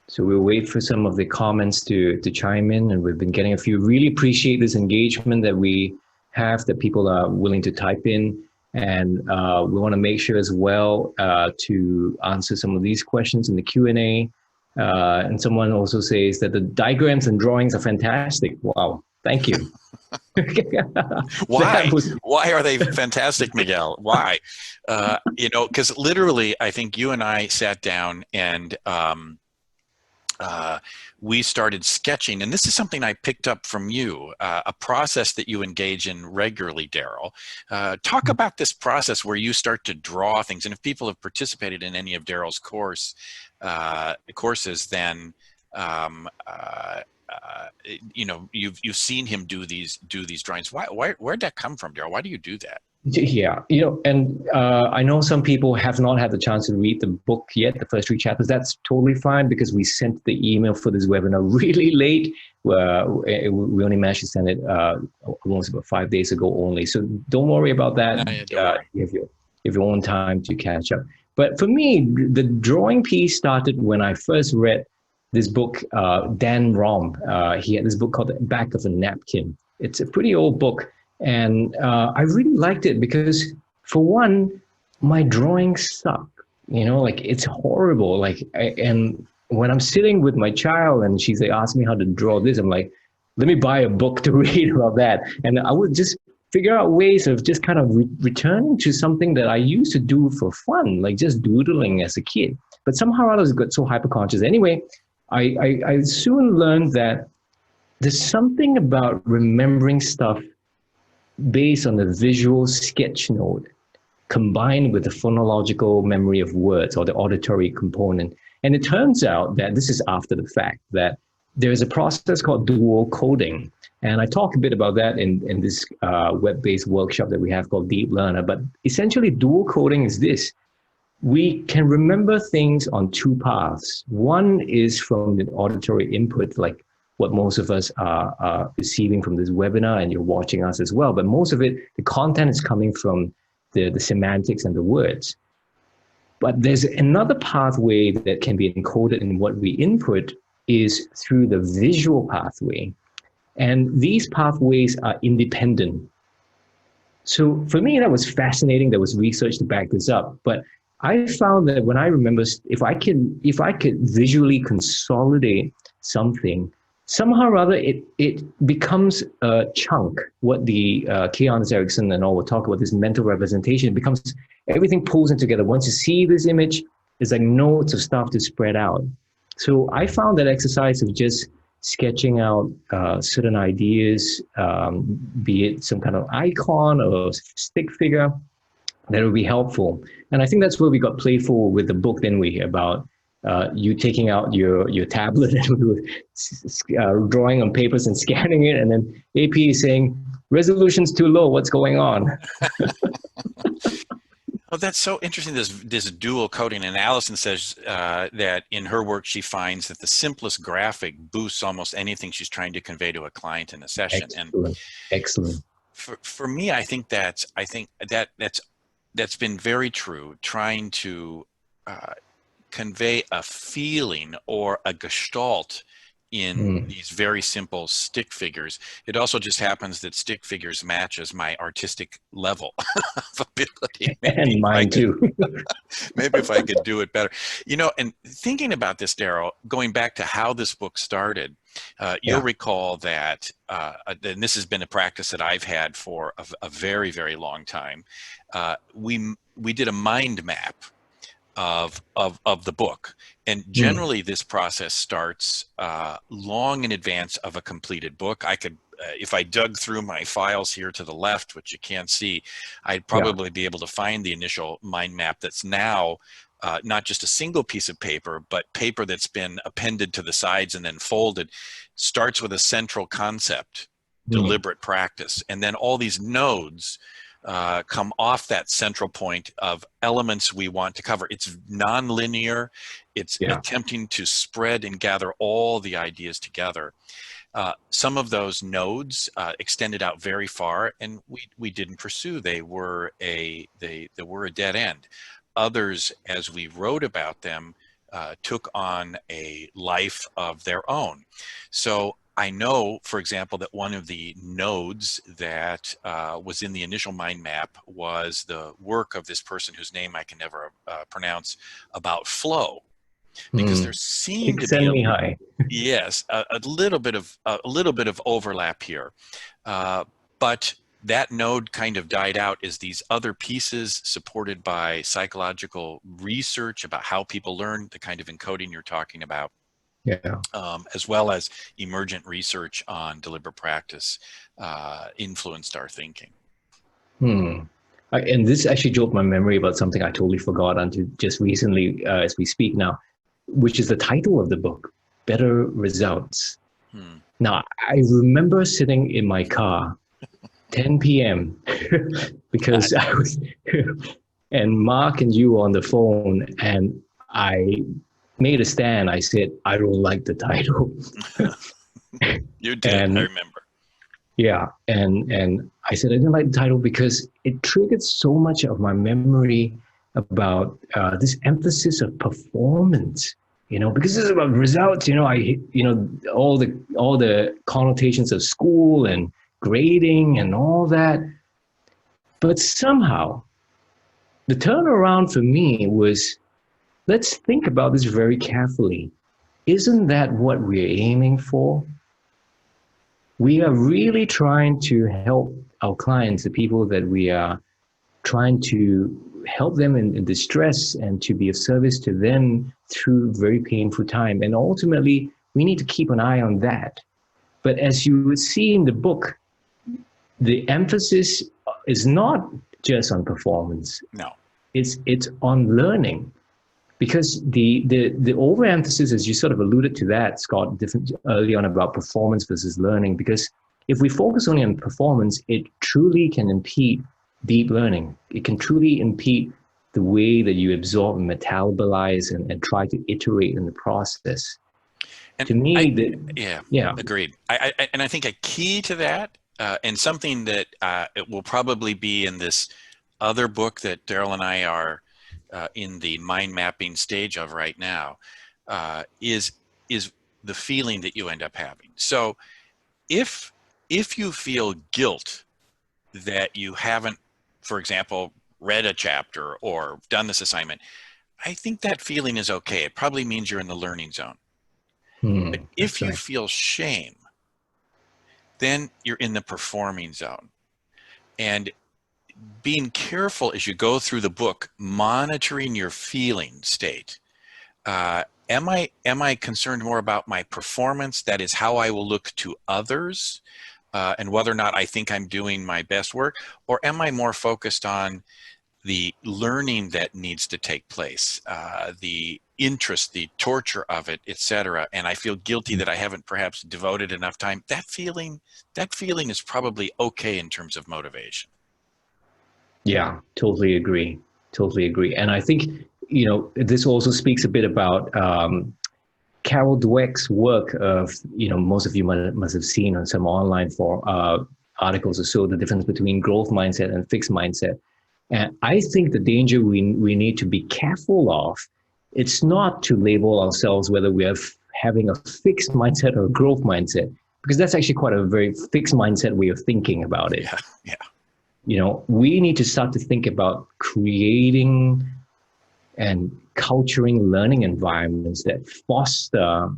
So we'll wait for some of the comments to chime in, and we've been getting a few. Really appreciate this engagement that we have, that people are willing to type in, and we want to make sure as well to answer some of these questions in the Q&A. And someone also says that the diagrams and drawings are fantastic. Wow, thank you. Why? Why are they fantastic, Miguel? Why? Because literally, I think you and I sat down and we started sketching, and this is something I picked up from you, a process that you engage in regularly, Daryl. Talk about this process where you start to draw things, and if people have participated in any of Daryl's courses, then you've seen him do these drawings. Where'd that come from, Daryl? Why do you do that? Yeah, and I know some people have not had the chance to read the book yet, the first 3 chapters. That's totally fine, because we sent the email for this webinar really late. We only managed to send it almost about 5 days ago only. So don't worry about that. You have your own time to catch up. But for me, the drawing piece started when I first read this book, Dan Rom. He had this book called The Back of a Napkin. It's a pretty old book. And I really liked it because, for one, my drawings suck. It's horrible. And when I'm sitting with my child and she's asking me how to draw this, I'm like, let me buy a book to read about that. And I would just figure out ways of just kind of returning to something that I used to do for fun, like just doodling as a kid. But somehow I got so hyper-conscious. Anyway, I soon learned that there's something about remembering stuff based on the visual sketch note combined with the phonological memory of words or the auditory component. And it turns out that this is after the fact, that there is a process called dual coding. And I talk a bit about that in this web-based workshop that we have called Deep Learner. But essentially, dual coding is this. We can remember things on two paths. One is from the auditory input, like what most of us are receiving from this webinar, and you're watching us as well. But most of it, the content is coming from the semantics and the words. But there's another pathway that can be encoded in what we input is through the visual pathway. And these pathways are independent. So for me, that was fascinating. There was research to back this up. But I found that when I remember, if I could visually consolidate something, somehow or other, it becomes a chunk. What the K. Anders Ericsson and all will talk about, this mental representation, it becomes, everything pulls in together. Once you see this image, it's like notes of stuff to spread out. So I found that exercise of just sketching out certain ideas, be it some kind of icon or stick figure, that would be helpful. And I think that's where we got playful with the book, didn't we? About you taking out your tablet and drawing on papers and scanning it, and then AP is saying, resolution's too low, what's going on? Oh, that's so interesting, this dual coding. And Allison says that in her work, she finds that the simplest graphic boosts almost anything she's trying to convey to a client in a session. Excellent. Excellent. For me, I think that's been very true, trying to convey a feeling or a gestalt in these very simple stick figures. It also just happens that stick figures matches my artistic level of ability. And mine too. Maybe if I could do it better. You know, and thinking about this, Daryl, going back to how this book started, you'll recall that, and this has been a practice that I've had for a very, very long time. We did a mind map of the book, and generally this process starts long in advance of a completed book. I could, if I dug through my files here to the left, which you can't see, I'd probably be able to find the initial mind map that's now not just a single piece of paper, but paper that's been appended to the sides and then folded. Starts with a central concept, deliberate practice, and then all these nodes come off that central point of elements we want to cover. It's non-linear. It's attempting to spread and gather all the ideas together. Some of those nodes extended out very far, and we didn't pursue. They were a dead end. Others, as we wrote about them, took on a life of their own. So I know, for example, that one of the nodes that was in the initial mind map was the work of this person whose name I can never pronounce, about flow, because there seemed to be a little bit of overlap here, but that node kind of died out as these other pieces, supported by psychological research about how people learn, the kind of encoding you're talking about, as well as emergent research on deliberate practice, influenced our thinking. And this actually jogged my memory about something I totally forgot until just recently, as we speak now, which is the title of the book, Better Results. Now, I remember sitting in my car, 10 p.m., because I was, and Mark and you were on the phone, and I made a stand. I said, I don't like the title. You did, and I remember. Yeah, and I said I didn't like the title because it triggered so much of my memory about this emphasis of performance. You know, because this is about results. You know, all the connotations of school and grading and all that. But somehow, the turnaround for me was, let's think about this very carefully. Isn't that what we're aiming for? We are really trying to help our clients, the people that we are trying to help them in distress and to be of service to them through very painful time. And ultimately, we need to keep an eye on that. But as you would see in the book, the emphasis is not just on performance. No. It's on learning. Because the overemphasis, as you sort of alluded to that, Scott, different early on about performance versus learning, because if we focus only on performance, it truly can impede deep learning. It can truly impede the way that you absorb and metabolize and try to iterate in the process. And To me, yeah, agreed. And I think a key to that, and something that it will probably be in this other book that Daryl and I are in the mind mapping stage of right now, is the feeling that you end up having. So if you feel guilt that you haven't, for example, read a chapter or done this assignment, I think that feeling is okay. It probably means you're in the learning zone. But if that's you right. feel shame, then you're in the performing zone. And being careful as you go through the book, monitoring your feeling state. Am I concerned more about my performance? That is how I will look to others, and whether or not I think I'm doing my best work, or am I more focused on the learning that needs to take place, the interest, the torture of it, etc. And I feel guilty that I haven't perhaps devoted enough time. That feeling is probably okay in terms of motivation. Yeah, totally agree. Totally agree. And I think, this also speaks a bit about Carol Dweck's work of, most of you must have seen on some online articles or so, the difference between growth mindset and fixed mindset. And I think the danger we need to be careful of, it's not to label ourselves whether we are having a fixed mindset or a growth mindset, because that's actually quite a very fixed mindset way of thinking about it. Yeah. We need to start to think about creating and culturing learning environments that foster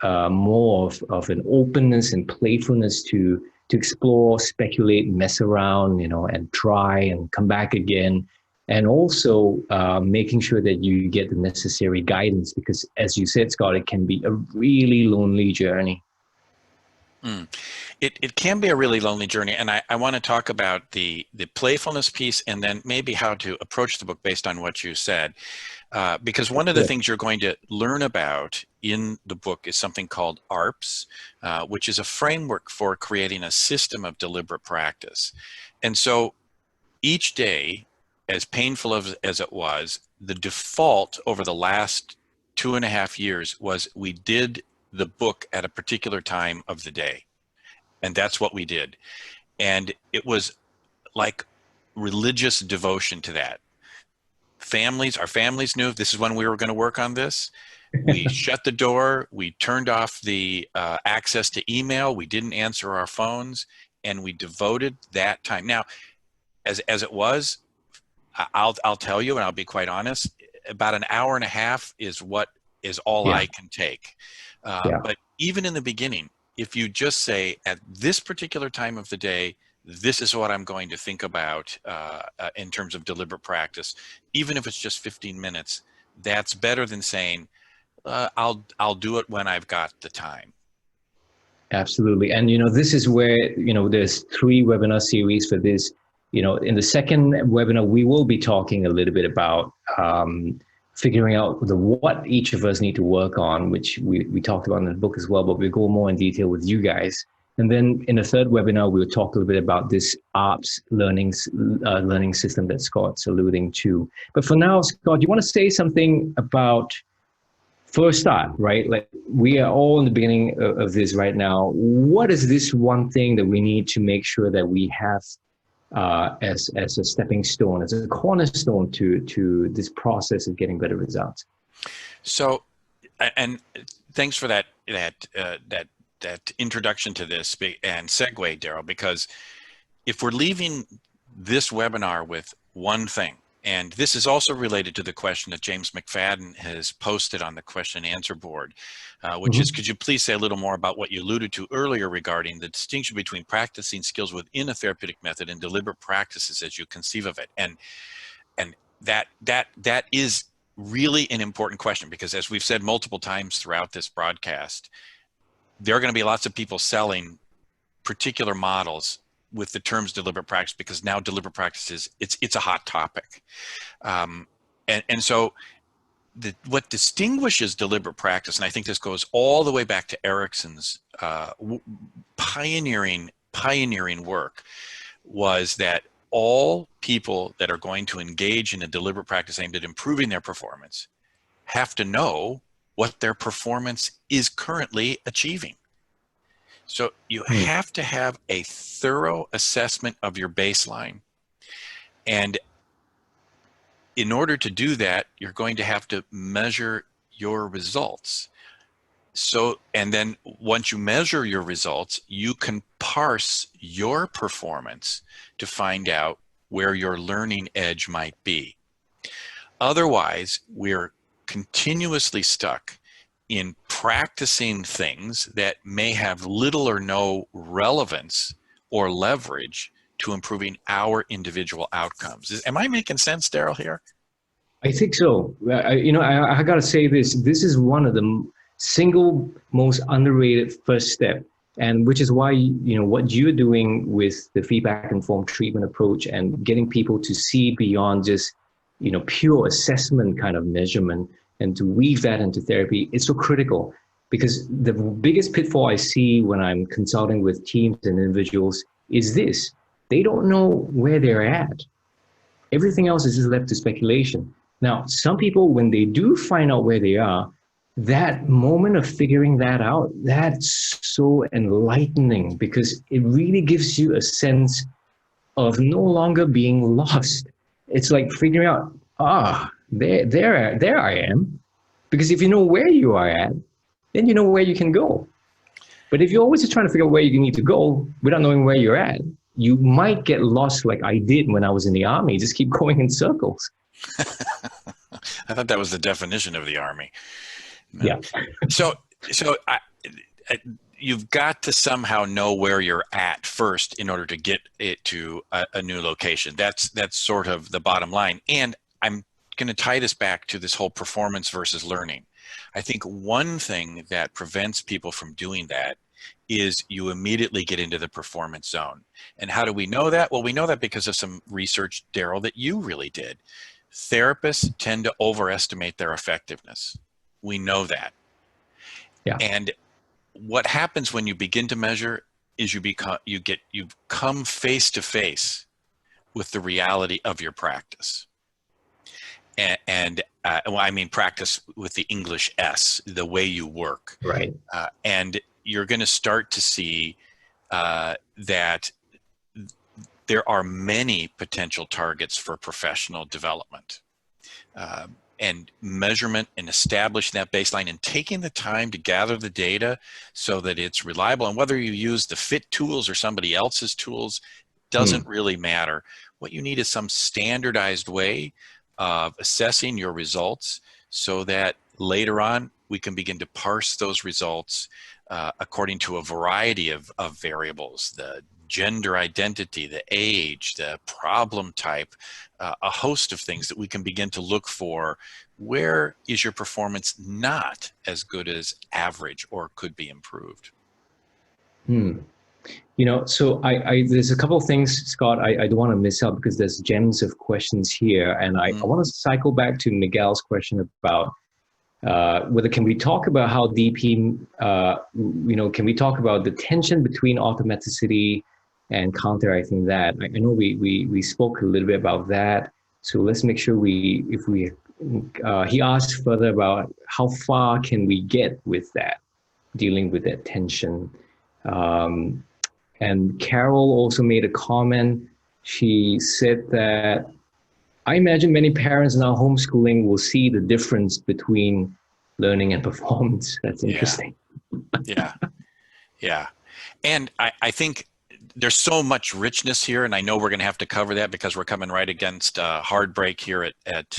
more of an openness and playfulness to explore, speculate, mess around, and try and come back again. And also making sure that you get the necessary guidance, because as you said, Scott, it can be a really lonely journey. It can be a really lonely journey, and I want to talk about the playfulness piece, and then maybe how to approach the book based on what you said. Because one of the things you're going to learn about in the book is something called ARPS, which is a framework for creating a system of deliberate practice. And so each day, as painful as it was, the default over the last 2.5 years was we did the book at a particular time of the day. And that's what we did. And it was like religious devotion to that. Our families knew this is when we were going to work on this. We shut the door. We turned off the access to email. We didn't answer our phones, and we devoted that time. Now, as it was, I'll tell you, and I'll be quite honest, about an hour and a half is all I can take. But even in the beginning, if you just say at this particular time of the day, this is what I'm going to think about in terms of deliberate practice, even if it's just 15 minutes, that's better than saying, I'll do it when I've got the time. Absolutely. And, this is where, there's 3 webinar series for this. In the second webinar, we will be talking a little bit about figuring out what each of us need to work on, which we talked about in the book as well, but we'll go more in detail with you guys. And then in the third webinar, we'll talk a little bit about this ARPS learning system that Scott's alluding to. But for now, Scott, you want to say something about first start, right? Like, we are all in the beginning of this right now. What is this one thing that we need to make sure that we have as a stepping stone, as a cornerstone to this process of getting better results? So, and thanks for that introduction to this and segue, Daryl, because if we're leaving this webinar with one thing, and this is also related to the question that James McFadden has posted on the question and answer board, which is, could you please say a little more about what you alluded to earlier regarding the distinction between practicing skills within a therapeutic method and deliberate practices as you conceive of it? And that is really an important question, because as we've said multiple times throughout this broadcast, there are going to be lots of people selling particular models with the terms deliberate practice, because now deliberate practice is, it's a hot topic. And so what distinguishes deliberate practice, and I think this goes all the way back to Erickson's pioneering work, was that all people that are going to engage in a deliberate practice aimed at improving their performance have to know what their performance is currently achieving. So you have to have a thorough assessment of your baseline. And in order to do that, you're going to have to measure your results. So, and then once you measure your results, you can parse your performance to find out where your learning edge might be. Otherwise, we're continuously stuck in practicing things that may have little or no relevance or leverage to improving our individual outcomes. Am I making sense, Daryl, here? I think so. I got to say this. This is one of the single most underrated first step, and which is why what you're doing with the feedback-informed treatment approach and getting people to see beyond just pure assessment kind of measurement and to weave that into therapy is so critical. Because the biggest pitfall I see when I'm consulting with teams and individuals is this: they don't know where they're at. Everything else is just left to speculation. Now, some people, when they do find out where they are, that moment of figuring that out, that's so enlightening, because it really gives you a sense of no longer being lost. It's like figuring out, there I am. Because if you know where you are at, then you know where you can go. But if you're always just trying to figure out where you need to go without knowing where you're at, you might get lost like I did when I was in the Army, just keep going in circles. I thought that was the definition of the Army. No. Yeah. So you've got to somehow know where you're at first in order to get it to a new location. That's sort of the bottom line. And I'm going to tie this back to this whole performance versus learning. I think one thing that prevents people from doing that is you immediately get into the performance zone. And how do we know that? Well, we know that because of some research, Daryl, that you really did. Therapists tend to overestimate their effectiveness. We know that. Yeah. And what happens when you begin to measure is you come face to face with the reality of your practice. And I mean practice with the English S, the way you work. Right. And you're going to start to see that there are many potential targets for professional development. And measurement and establishing that baseline and taking the time to gather the data so that it's reliable. And whether you use the FIT tools or somebody else's tools doesn't really matter. What you need is some standardized way of assessing your results so that later on we can begin to parse those results according to a variety of variables: the gender identity, the age, the problem type, a host of things that we can begin to look for. Where is your performance not as good as average or could be improved? So I there's a couple of things, Scott, I don't want to miss out because there's gems of questions here. And I want to cycle back to Miguel's question about whether can we talk about how DP, can we talk about the tension between automaticity and canter? I think that, I know we spoke a little bit about that. So let's make sure he asked further about how far can we get with that, dealing with that tension. And Carol also made a comment. She said that, I imagine many parents now homeschooling will see the difference between learning and performance. That's interesting. Yeah. And I think there's so much richness here, and I know we're going to have to cover that because we're coming right against hard break here at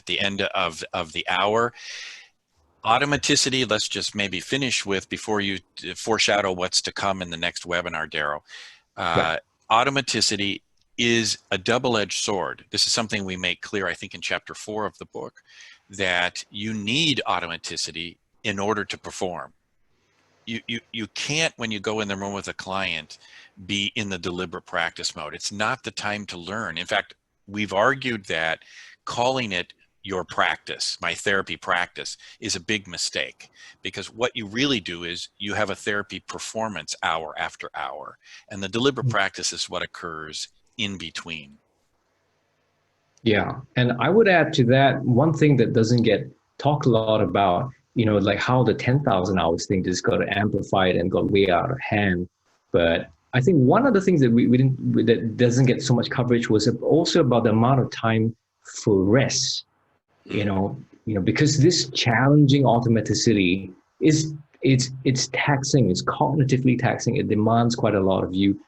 the end of the hour. Automaticity, let's just maybe finish with, before you foreshadow what's to come in the next webinar, Daryl. Right. Automaticity is a double-edged sword. This is something we make clear, I think, in chapter 4 of the book, that you need automaticity in order to perform. you can't, when you go in the room with a client, be in the deliberate practice mode. It's not the time to learn. In fact, we've argued that calling it your practice, my therapy practice, is a big mistake, because what you really do is you have a therapy performance hour after hour, and the deliberate practice is what occurs in between. Yeah, and I would add to that one thing that doesn't get talked a lot about, like how the 10,000 hours thing just got amplified and got way out of hand. But I think one of the things that we didn't that doesn't get so much coverage was also about the amount of time for rest. Because this challenging automaticity it's taxing, it's cognitively taxing. It demands quite a lot of you,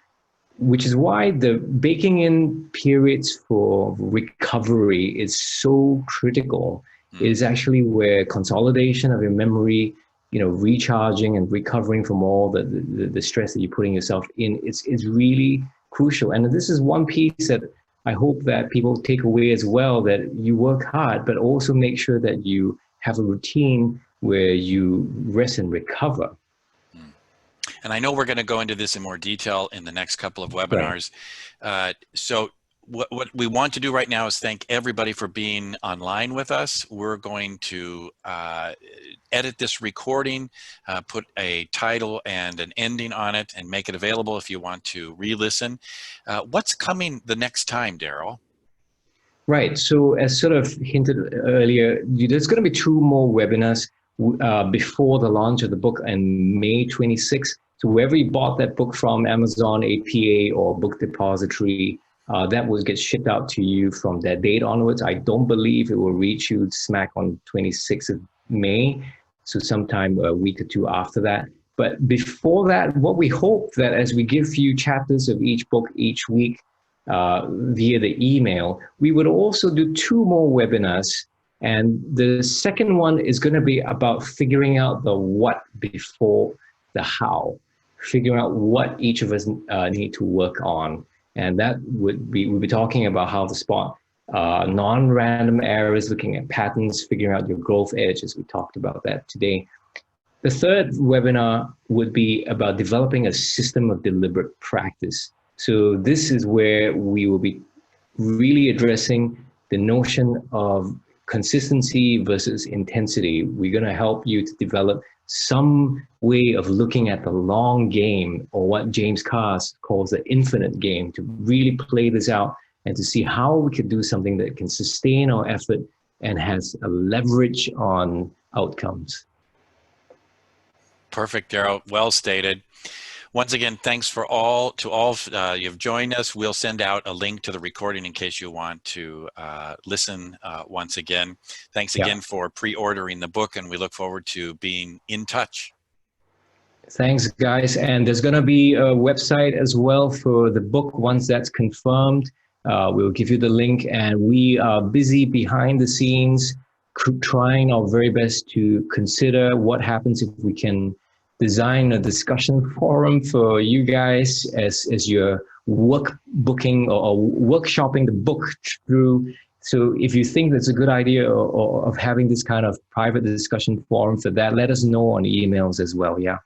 which is why the baking in periods for recovery is so critical. It is actually where consolidation of your memory, recharging and recovering from all the stress that you're putting yourself in, it's really crucial. And this is one piece that I hope that people take away as well, that you work hard, but also make sure that you have a routine where you rest and recover. And I know we're going to go into this in more detail in the next couple of webinars. Right. So what we want to do right now is thank everybody for being online with us. We're going to edit this recording, put a title and an ending on it, and make it available if you want to re-listen. What's coming the next time, Daryl? Right. So as sort of hinted earlier, there's going to be 2 more webinars before the launch of the book on May 26th. So wherever you bought that book from, Amazon, APA, or Book Depository, that will get shipped out to you from that date onwards. I don't believe it will reach you smack on 26th of May, so sometime a week or 2 after that. But before that, what we hope that as we give you chapters of each book each week via the email, we would also do 2 more webinars. And the second one is going to be about figuring out the what before the how, figuring out what each of us need to work on. And that we'll be talking about how to spot non-random errors, looking at patterns, figuring out your growth edge, as we talked about that today. The third webinar would be about developing a system of deliberate practice. So this is where we will be really addressing the notion of consistency versus intensity. We're going to help you to develop some way of looking at the long game, or what James Carr calls the infinite game, to really play this out and to see how we can do something that can sustain our effort and has a leverage on outcomes. Perfect, Daryl. Well stated. Once again, thanks to all you've joined us. We'll send out a link to the recording in case you want to listen once again. Thanks again for pre-ordering the book, and we look forward to being in touch. Thanks, guys. And there's going to be a website as well for the book once that's confirmed. We'll give you the link, and we are busy behind the scenes trying our very best to consider what happens if we can design a discussion forum for you guys as you're workbooking or workshopping the book through. So if you think that's a good idea of having this kind of private discussion forum for that, let us know on emails as well. Yeah.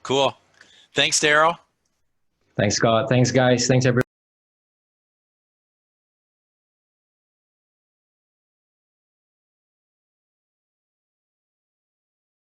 Cool. Thanks, Daryl. Thanks, Scott. Thanks, guys. Thanks, everyone.